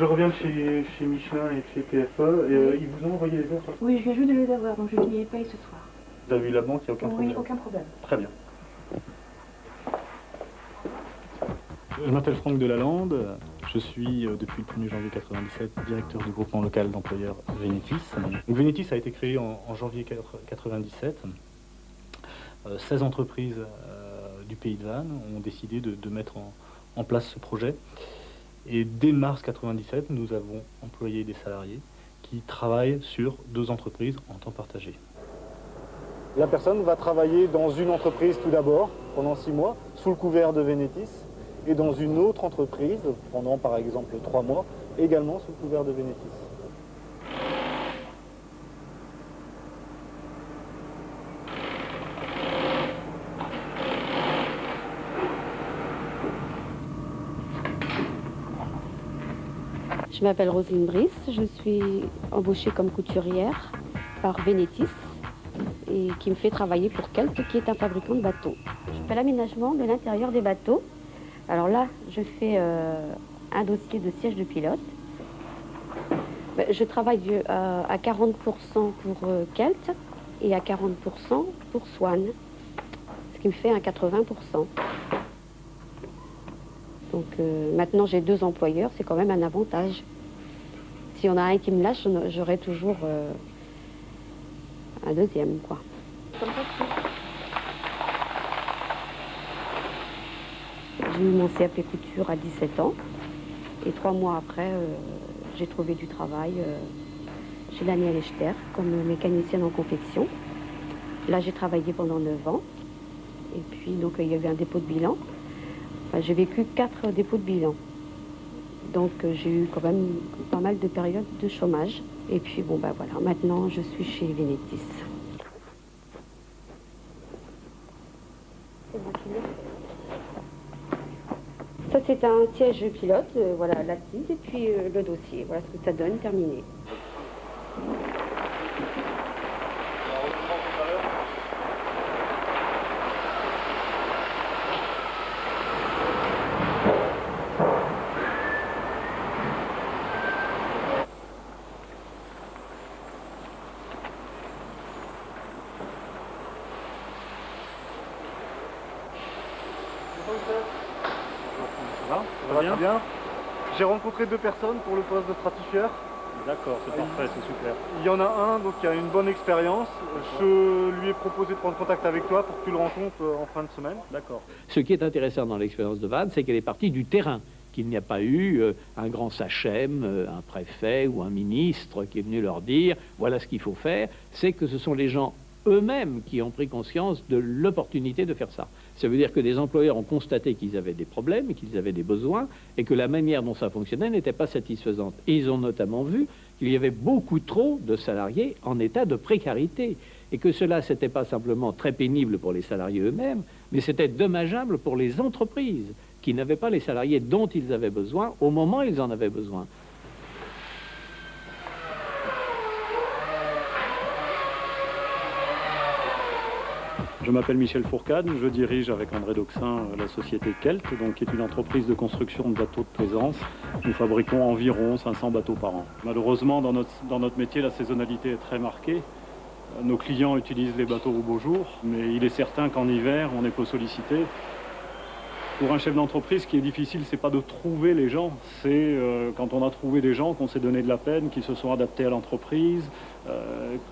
je reviens de chez Michelin et de chez TF1, et ils vous ont envoyé les heures? Oui, je viens juste de les avoir, donc je les paye ce soir. Vous avez eu la banque, il n'y a aucun problème? Oui, aucun problème. Très bien. Je m'appelle Franck Delalande, je suis depuis le 1er janvier 1997 directeur du groupement local d'employeurs Vénétis. Donc, Vénétis a été créé en janvier 1997. 16 entreprises du pays de Vannes ont décidé de mettre en place ce projet. Et dès mars 1997, nous avons employé des salariés qui travaillent sur 2 entreprises en temps partagé. La personne va travailler dans une entreprise tout d'abord, pendant 6 mois, sous le couvert de Vénétis, et dans une autre entreprise, pendant par exemple 3 mois, également sous le couvert de Vénétis. Je m'appelle Roselyne Brice, je suis embauchée comme couturière par Vénétis et qui me fait travailler pour Kelt, qui est un fabricant de bateaux. Je fais l'aménagement de l'intérieur des bateaux. Alors là, je fais un dossier de siège de pilote. Je travaille à 40% pour Kelt et à 40% pour Swan, ce qui me fait un 80%. Donc maintenant j'ai 2 employeurs, c'est quand même un avantage. S'il y en a un qui me lâche, j'aurai toujours un deuxième, quoi. J'ai eu mon CAP couture à 17 ans et 3 mois après, j'ai trouvé du travail chez Daniel Echter comme mécanicienne en confection. Là, j'ai travaillé pendant 9 ans et puis donc il y a eu un dépôt de bilan. Enfin, j'ai vécu 4 dépôts de bilan. Donc j'ai eu quand même pas mal de périodes de chômage. Et puis bon ben voilà, maintenant je suis chez Vénétis. Ça c'est un siège pilote, voilà l'assise et puis le dossier. Voilà ce que ça donne, terminé. Ça va bien, bien. J'ai rencontré 2 personnes pour le poste de stratifieur. D'accord, c'est parfait, c'est super. Il y en a un donc, qui a une bonne expérience. Je lui ai proposé de prendre contact avec toi pour que tu le rencontres en fin de semaine. D'accord. Ce qui est intéressant dans l'expérience de Vannes, c'est qu'elle est partie du terrain, qu'il n'y a pas eu un grand sachem, un préfet ou un ministre qui est venu leur dire « voilà ce qu'il faut faire ». C'est que ce sont les gens eux-mêmes qui ont pris conscience de l'opportunité de faire ça. Ça veut dire que des employeurs ont constaté qu'ils avaient des problèmes, qu'ils avaient des besoins, et que la manière dont ça fonctionnait n'était pas satisfaisante. Et ils ont notamment vu qu'il y avait beaucoup trop de salariés en état de précarité, et que cela, c'était pas simplement très pénible pour les salariés eux-mêmes, mais c'était dommageable pour les entreprises, qui n'avaient pas les salariés dont ils avaient besoin au moment où ils en avaient besoin. Je m'appelle Michel Fourcade, je dirige avec André Doxin la société Kelt, donc, qui est une entreprise de construction de bateaux de plaisance. Nous fabriquons environ 500 bateaux par an. Malheureusement, dans notre métier, la saisonnalité est très marquée. Nos clients utilisent les bateaux au beau jour, mais il est certain qu'en hiver, on est peu sollicité. Pour un chef d'entreprise, ce qui est difficile, c'est pas de trouver les gens, c'est quand on a trouvé des gens, qu'on s'est donné de la peine, qu'ils se sont adaptés à l'entreprise,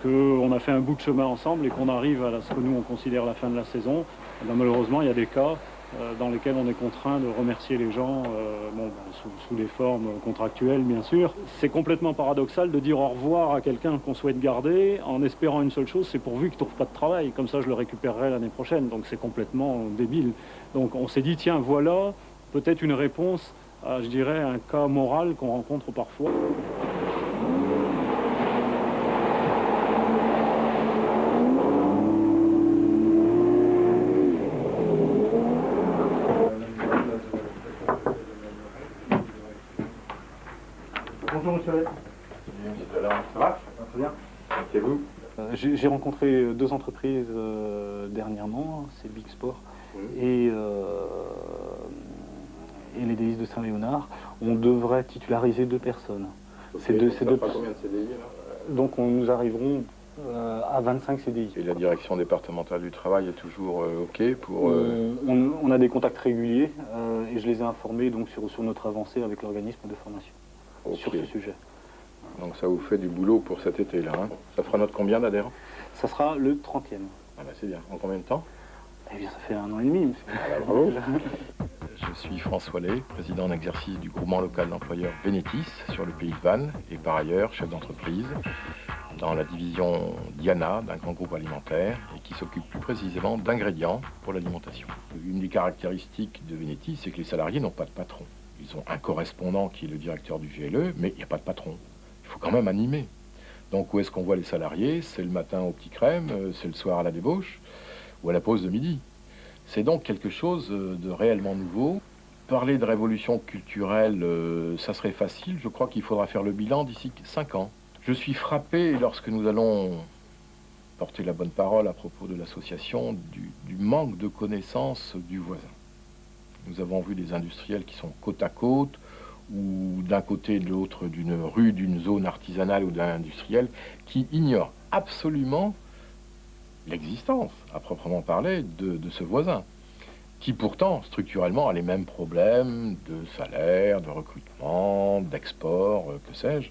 qu'on a fait un bout de chemin ensemble et qu'on arrive à ce que nous on considère la fin de la saison. Et bien, malheureusement, il y a des cas dans lesquels on est contraint de remercier les gens, sous les formes contractuelles bien sûr. C'est complètement paradoxal de dire au revoir à quelqu'un qu'on souhaite garder en espérant une seule chose, c'est pourvu qu'il ne trouve pas de travail, comme ça je le récupérerai l'année prochaine, donc c'est complètement débile. Donc on s'est dit, tiens, voilà peut-être une réponse à, je dirais, un cas moral qu'on rencontre parfois. Bonjour monsieur. Ça va? Très bien. C'est vous? J'ai rencontré 2 entreprises dernièrement, c'est Big Sport et et les délices de Saint-Léonard, on devrait titulariser 2 personnes. Ces deux, ça fera combien de CDI là? Donc nous arriverons à 25 CDI. Et la direction départementale du travail est toujours OK pour... On a des contacts réguliers et je les ai informés donc, sur notre avancée avec l'organisme de formation sur ce sujet. Donc ça vous fait du boulot pour cet été là. Hein. Ça fera notre combien d'adhérents? Ça sera le 30e. Ah bah c'est bien. En combien de temps? Eh bien ça fait 1 an et demi. Ah bah, bravo. Je suis François Lay, président en exercice du groupement local d'employeurs Vénétis sur le pays de Vannes et par ailleurs chef d'entreprise dans la division Diana d'un grand groupe alimentaire et qui s'occupe plus précisément d'ingrédients pour l'alimentation. Une des caractéristiques de Vénétis, c'est que les salariés n'ont pas de patron. Ils ont un correspondant qui est le directeur du GLE, mais il n'y a pas de patron. Il faut quand même animer. Donc où est-ce qu'on voit les salariés? C'est le matin au petit crème, c'est le soir à la débauche ou à la pause de midi. C'est donc quelque chose de réellement nouveau. Parler de révolution culturelle, ça serait facile. Je crois qu'il faudra faire le bilan d'ici 5 ans. Je suis frappé lorsque nous allons porter la bonne parole à propos de l'association du manque de connaissances du voisin. Nous avons vu des industriels qui sont côte à côte ou d'un côté et de l'autre d'une rue, d'une zone artisanale ou d'un industriel qui ignorent absolument l'existence, à proprement parler, de ce voisin, qui pourtant, structurellement, a les mêmes problèmes de salaire, de recrutement, d'export, que sais-je.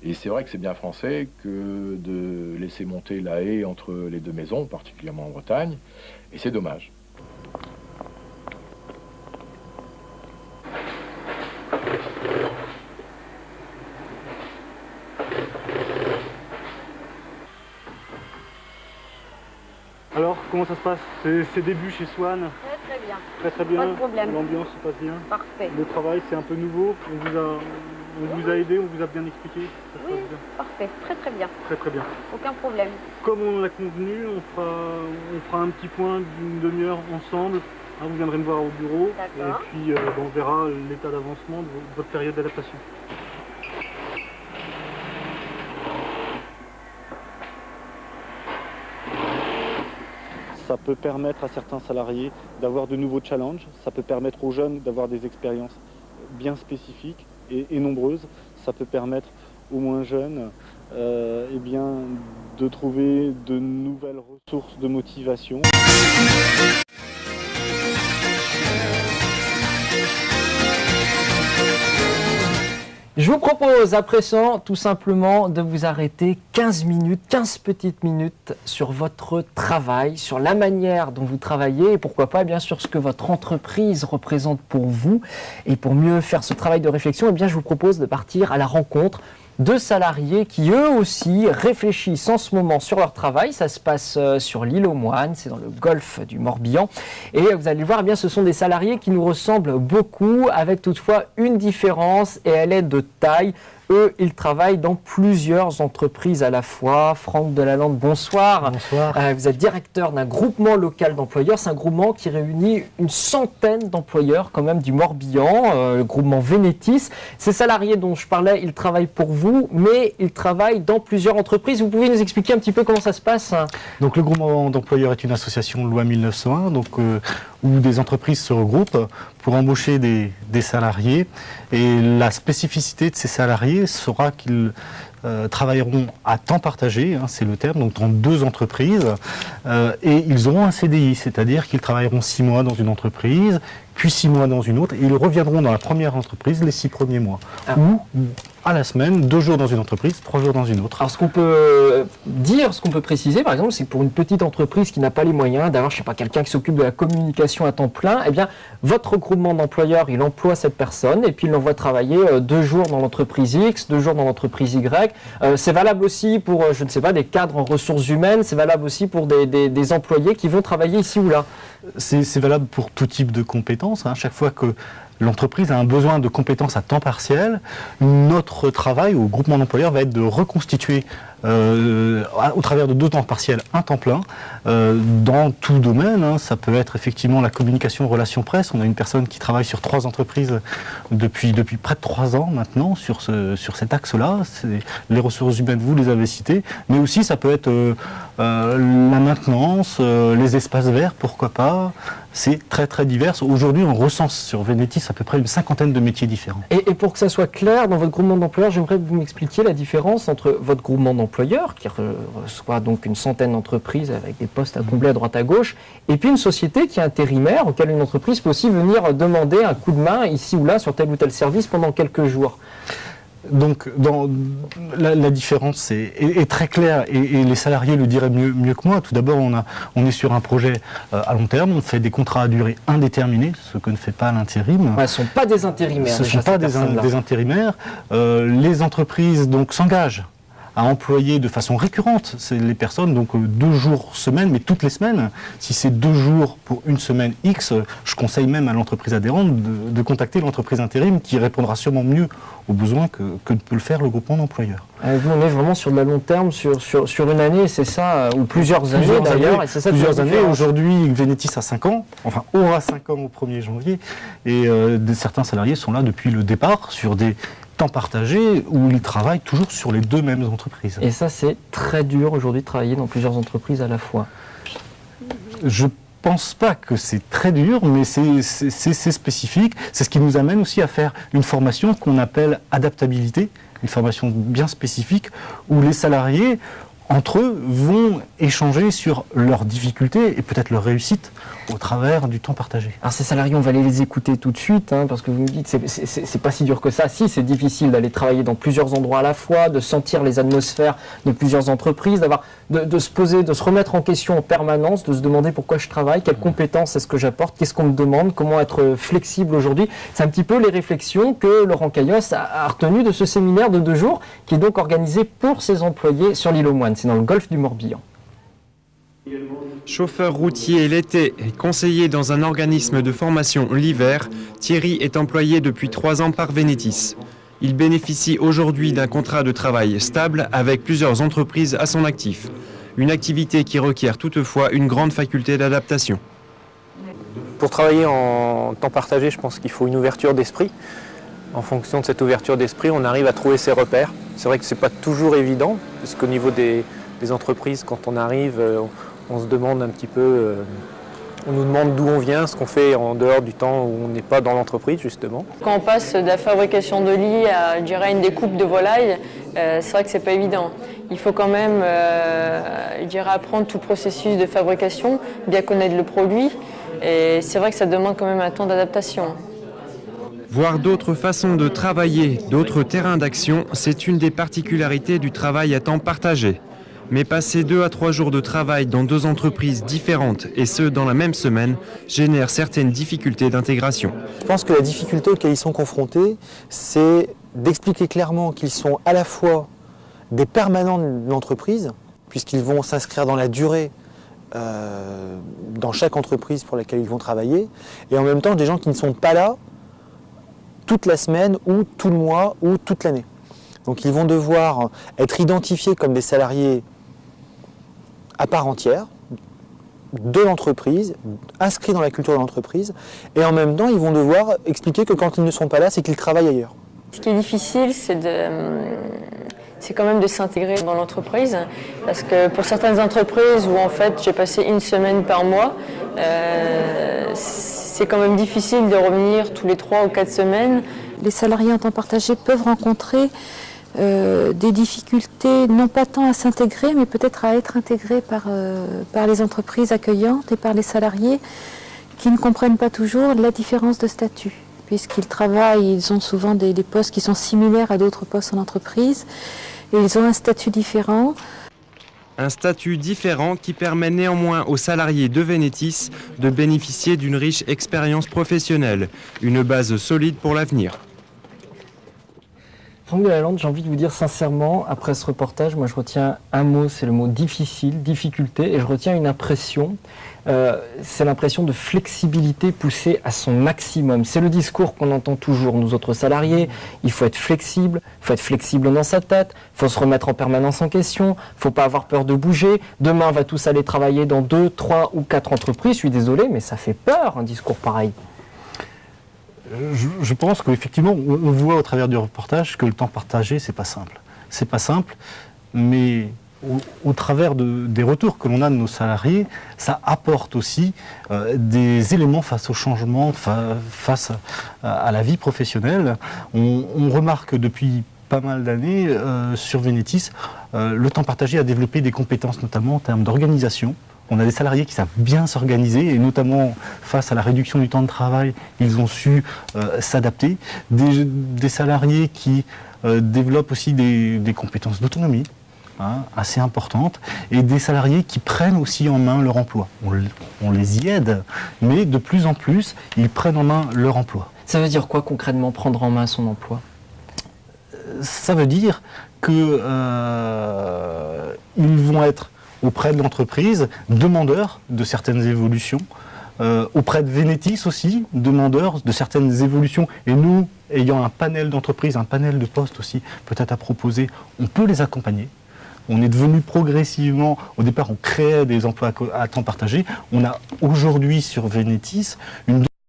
Et c'est vrai que c'est bien français que de laisser monter la haie entre les 2 maisons, particulièrement en Bretagne, et c'est dommage. Alors, comment ça se passe ces débuts chez Swan? Très bien. Très bien. Pas de problème. L'ambiance se passe bien. Parfait. Le travail, c'est un peu nouveau. On vous a aidé, on vous a bien expliqué. Ça se Oui, passe bien. parfait. Très bien. Très bien. Aucun problème. Comme on l'a convenu, on fera un petit point d'une demi-heure ensemble. Hein, vous viendrez me voir au bureau. D'accord. Et puis on verra l'état d'avancement de votre période d'adaptation. Ça peut permettre à certains salariés d'avoir de nouveaux challenges, ça peut permettre aux jeunes d'avoir des expériences bien spécifiques et nombreuses, ça peut permettre aux moins jeunes eh bien, de trouver de nouvelles ressources de motivation. Je vous propose à présent tout simplement de vous arrêter 15 petites minutes sur votre travail, sur la manière dont vous travaillez et pourquoi pas bien sûr ce que votre entreprise représente pour vous. Et pour mieux faire ce travail de réflexion, eh bien, je vous propose de partir à la rencontre de salariés qui eux aussi réfléchissent en ce moment sur leur travail. Ça se passe sur l'île aux Moines, c'est dans le golfe du Morbihan. Et vous allez le voir, eh bien, ce sont des salariés qui nous ressemblent beaucoup, avec toutefois une différence et elle est de taille. Eux, ils travaillent dans plusieurs entreprises à la fois. Franck Delalande, bonsoir. Bonsoir. Vous êtes directeur d'un groupement local d'employeurs. C'est un groupement qui réunit une centaine d'employeurs quand même du Morbihan, le groupement Vénétis. Ces salariés dont je parlais, ils travaillent pour vous, mais ils travaillent dans plusieurs entreprises. Vous pouvez nous expliquer un petit peu comment ça se passe? Donc le groupement d'employeurs est une association loi 1901, donc, où des entreprises se regroupent pour embaucher des salariés. Et la spécificité de ces salariés sera qu'ils travailleront à temps partagé, hein, c'est le terme, donc dans 2 entreprises, et ils auront un CDI, c'est-à-dire qu'ils travailleront 6 mois dans une entreprise, puis 6 mois dans une autre, et ils reviendront dans la première entreprise les 6 premiers mois. Ou à la semaine, 2 jours dans une entreprise, 3 jours dans une autre. Alors ce qu'on peut dire, ce qu'on peut préciser par exemple, c'est que pour une petite entreprise qui n'a pas les moyens d'avoir, je sais pas, quelqu'un qui s'occupe de la communication à temps plein, eh bien votre groupement d'employeurs, il emploie cette personne et puis il l'envoie travailler 2 jours dans l'entreprise X, 2 jours dans l'entreprise Y. C'est valable aussi pour, je ne sais pas, des cadres en ressources humaines, c'est valable aussi pour des employés qui vont travailler ici ou là. C'est valable pour tout type de compétences, hein. Chaque fois que l'entreprise a un besoin de compétences à temps partiel, notre travail au groupement d'employeurs va être de reconstituer au travers de 2 temps partiels un temps plein dans tout domaine, hein. Ça peut être effectivement la communication, relations presse. On a une personne qui travaille sur 3 entreprises depuis près de 3 ans maintenant sur cet axe-là. Les ressources humaines, vous les avez citées, mais aussi ça peut être la maintenance, les espaces verts, pourquoi pas. c'est très très divers. Aujourd'hui, on recense sur Venetis à peu près une 50aine de métiers différents. Et pour que ça soit clair, dans votre groupement d'employeurs, j'aimerais que vous m'expliquiez la différence entre votre groupement d'employeurs, qui reçoit donc une centaine d'entreprises avec des postes à combler à droite à gauche, et puis une société qui est intérimaire, auquel une entreprise peut aussi venir demander un coup de main ici ou là sur tel ou tel service pendant quelques jours. Donc, la différence est très claire et les salariés le diraient mieux que moi. Tout d'abord, on est sur un projet à long terme, on fait des contrats à durée indéterminée, ce que ne fait pas l'intérim. Ce ne sont pas des intérimaires. Ce ne sont pas des intérimaires. Les entreprises donc s'engagent à employer de façon récurrente les personnes, donc 2 jours semaine, mais toutes les semaines. Si c'est 2 jours pour une semaine X, je conseille même à l'entreprise adhérente de contacter l'entreprise intérim qui répondra sûrement mieux aux besoins que ne peut le faire le groupement d'employeurs. Vous, on est vraiment sur de la long terme, sur une année, c'est ça, ou plusieurs années d'ailleurs. Plusieurs années. Aujourd'hui, Venetis a 5 ans, enfin aura 5 ans au 1er janvier, et certains salariés sont là depuis le départ sur des temps partagé où ils travaillent toujours sur les 2 mêmes entreprises. Et ça, c'est très dur aujourd'hui de travailler dans plusieurs entreprises à la fois. Je pense pas que c'est très dur, mais c'est spécifique. C'est ce qui nous amène aussi à faire une formation qu'on appelle adaptabilité, une formation bien spécifique où les salariés, entre eux, vont échanger sur leurs difficultés et peut-être leurs réussites au travers du temps partagé. Alors ces salariés, on va aller les écouter tout de suite, parce que vous me dites, c'est pas si dur que ça. Si, c'est difficile d'aller travailler dans plusieurs endroits à la fois, de sentir les atmosphères de plusieurs entreprises, de se poser, de se remettre en question en permanence, de se demander pourquoi je travaille, quelles compétences est-ce que j'apporte, qu'est-ce qu'on me demande, comment être flexible aujourd'hui. C'est un petit peu les réflexions que Laurent Caillos a retenues de ce séminaire de 2 jours, qui est donc organisé pour ses employés sur l'île aux Moines, c'est dans le golfe du Morbihan. Chauffeur routier l'été et conseiller dans un organisme de formation l'hiver, Thierry est employé depuis 3 ans par Venetis. Il bénéficie aujourd'hui d'un contrat de travail stable avec plusieurs entreprises à son actif. Une activité qui requiert toutefois une grande faculté d'adaptation. Pour travailler en temps partagé, je pense qu'il faut une ouverture d'esprit. En fonction de cette ouverture d'esprit, on arrive à trouver ses repères. C'est vrai que ce n'est pas toujours évident, parce qu'au niveau des entreprises, quand on arrive, on se demande un petit peu, on nous demande d'où on vient, ce qu'on fait en dehors du temps où on n'est pas dans l'entreprise justement. Quand on passe de la fabrication de lits à, je dirais, une découpe de volaille, c'est vrai que c'est pas évident. Il faut quand même, je dirais, apprendre tout le processus de fabrication, bien connaître le produit, et c'est vrai que ça demande quand même un temps d'adaptation. Voir d'autres façons de travailler, d'autres terrains d'action, c'est une des particularités du travail à temps partagé. Mais passer 2 à 3 jours de travail dans 2 entreprises différentes, et ce dans la même semaine, génère certaines difficultés d'intégration. Je pense que la difficulté auquel ils sont confrontés, c'est d'expliquer clairement qu'ils sont à la fois des permanents de l'entreprise, puisqu'ils vont s'inscrire dans la durée dans chaque entreprise pour laquelle ils vont travailler, et en même temps des gens qui ne sont pas là toute la semaine ou tout le mois ou toute l'année. Donc ils vont devoir être identifiés comme des salariés à part entière de l'entreprise, inscrits dans la culture de l'entreprise, et en même temps ils vont devoir expliquer que quand ils ne sont pas là, c'est qu'ils travaillent ailleurs. Ce qui est difficile, c'est quand même de s'intégrer dans l'entreprise, parce que pour certaines entreprises où en fait j'ai passé 1 semaine par mois, c'est quand même difficile de revenir tous les 3 ou 4 semaines. Les salariés en temps partagé peuvent rencontrer des difficultés, non pas tant à s'intégrer, mais peut-être à être intégrés par les entreprises accueillantes et par les salariés qui ne comprennent pas toujours la différence de statut. Puisqu'ils travaillent, ils ont souvent des postes qui sont similaires à d'autres postes en entreprise, et ils ont un statut différent. Un statut différent qui permet néanmoins aux salariés de Venetis de bénéficier d'une riche expérience professionnelle, une base solide pour l'avenir. Franck Delalande, j'ai envie de vous dire sincèrement, après ce reportage, moi je retiens un mot, c'est le mot difficile, difficulté, et je retiens une impression, c'est l'impression de flexibilité poussée à son maximum. C'est le discours qu'on entend toujours, nous autres salariés, il faut être flexible dans sa tête, il faut se remettre en permanence en question, il ne faut pas avoir peur de bouger, demain on va tous aller travailler dans 2, 3 ou 4 entreprises, je suis désolé, mais ça fait peur un discours pareil. Je pense qu'effectivement, on voit au travers du reportage que le temps partagé, c'est pas simple. C'est pas simple, mais au travers des retours que l'on a de nos salariés, ça apporte aussi des éléments face au changement, face à la vie professionnelle. On remarque depuis pas mal d'années sur Venetis, le temps partagé a développé des compétences notamment en termes d'organisation. On a des salariés qui savent bien s'organiser et notamment face à la réduction du temps de travail, ils ont su s'adapter. Des salariés qui développent aussi des compétences d'autonomie assez importantes et des salariés qui prennent aussi en main leur emploi. On les y aide, mais de plus en plus, ils prennent en main leur emploi. Ça veut dire quoi concrètement, prendre en main son emploi ? Ça veut dire qu'ils vont être auprès de l'entreprise, demandeurs de certaines évolutions, auprès de Venetis aussi, demandeurs de certaines évolutions. Et nous, ayant un panel d'entreprises, un panel de postes aussi, peut-être à proposer, on peut les accompagner. On est devenu progressivement, au départ on créait des emplois à temps partagé, on a aujourd'hui sur Venetis une